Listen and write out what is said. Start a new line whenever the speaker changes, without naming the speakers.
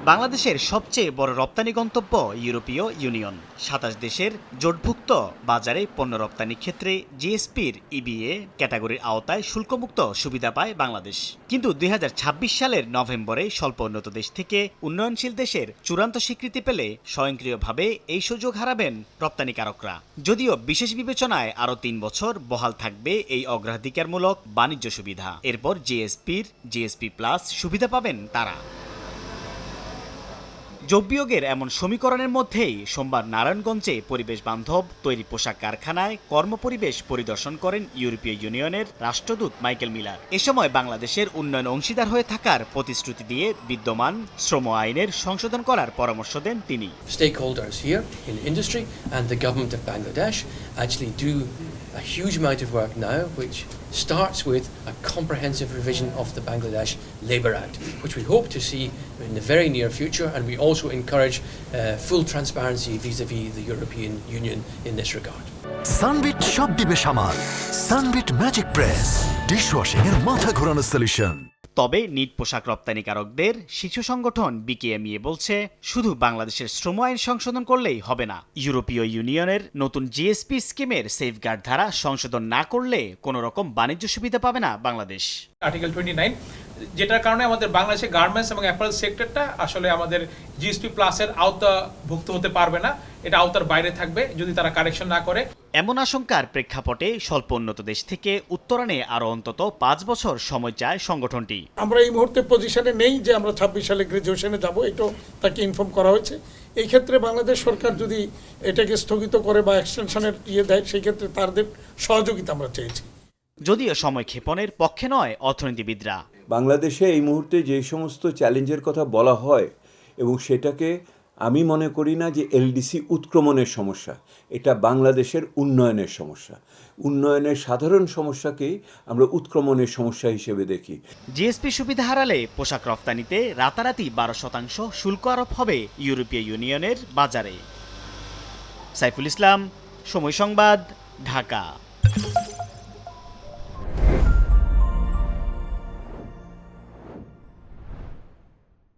বাংলাদেশের সবচেয়ে বড় রপ্তানি গন্তব্য ইউরোপীয় ইউনিয়ন। ২৭ দেশের জোটভুক্ত বাজারে পণ্য রপ্তানি ক্ষেত্রে জিএসপির ইবিএ ক্যাটাগরির আওতায় শুল্কমুক্ত সুবিধা পায় বাংলাদেশ। কিন্তু ২০২৬ সালের নভেম্বরে স্বল্প উন্নত দেশ থেকে উন্নয়নশীল দেশের চূড়ান্ত স্বীকৃতি পেলে স্বয়ংক্রিয়ভাবে এই সুযোগ হারাবেন রপ্তানিকারকরা। যদিও বিশেষ বিবেচনায় আরও ৩ বছর বহাল থাকবে এই অগ্রাধিকারমূলক বাণিজ্য সুবিধা। এরপর জিএসপি প্লাস সুবিধা পাবেন তারা। যোগবিয়োগের এমন সমীকরণের মধ্যেই সোমবার নারায়ণগঞ্জে পরিবেশ বান্ধব তৈরি পোশাক কারখানায় কর্মপরিবেশ পরিদর্শন করেন ইউরোপীয় ইউনিয়নের রাষ্ট্রদূত মাইকেল মিলার। এ সময় বাংলাদেশের উন্নয়ন অংশীদার হয়ে থাকার প্রতিশ্রুতি দিয়ে বিদ্যমান শ্রম আইনের সংশোধন করার পরামর্শ দেন তিনি।
Stakeholders here in industry and the government of Bangladesh actually do a huge amount of work now, which starts with a comprehensive revision of the Bangladesh Labour Act, which we hope to see in the very near future, and we also encourage full transparency vis-à-vis the European Union in this regard.
Sunbit সব দিবে সামাল। Sunbit magic press dishwashing এর মাথা ঘোরানো solution.
তবে NEET পোশাক রপ্তানিকারকদের শীর্ষ সংগঠন বিকেএমইএ বলছে, শুধু বাংলাদেশের শ্রম আইন সংশোধন করলেই হবে না। ইউরোপীয় ইউনিয়নের নতুন জিএসপি স্কিমের সেফগার্ড ধারা সংশোধন না করলে কোনো রকম বাণিজ্য সুবিধা পাবে না বাংলাদেশ।
আর্টিকেল 29, যেটার কারণে আমাদের বাংলাদেশের গার্মেন্টস এবং অ্যাপারেল সেক্টরটা আসলে আমাদের জিএসপি প্লাসের আওতাভুক্ত হতে পারবে না। এটা আওতার বাইরে থাকবে যদি তারা কারেকশন না করে।
এমন আশঙ্কার প্রেক্ষাপটে স্বল্প উন্নত দেশ থেকে উত্তরণে আরও অন্তত ৫ বছর সময় চায় সংগঠনটি।
আমরা এই মুহূর্তে পজিশনে নেই যে আমরা ২৬ সালে গ্রাজুয়েশনে যাব, এটাও তাকে ইনফর্ম করা হয়েছে। এই ক্ষেত্রে বাংলাদেশ সরকার যদি এটাকে স্থগিত করে বা এক্সটেনশনের দেয়, সেই ক্ষেত্রে তাদের সহযোগিতা আমরা চেয়েছি।
যদিও সময় ক্ষেপণের পক্ষে নয় অর্থনীতিবিদরা।
বাংলাদেশে এই মুহূর্তে যে সমস্ত চ্যালেঞ্জের কথা বলা হয় এবং সেটাকে আমি মনে করি না যে এলডিসি উৎক্রমণের সমস্যা, এটা বাংলাদেশেের উন্নয়নের সমস্যা। উন্নয়নের সাধারণ সমস্যাকেই আমরা উৎক্রমণের সমস্যা হিসেবে দেখি।
জিএসপি সুবিধা হারালে পোশাক রপ্তানিতে রাতারাতি ১২% শুল্ক আরোপ হবে ইউরোপীয় ইউনিয়নের বাজারে। সাইফুল ইসলাম, সময় সংবাদ, ঢাকা।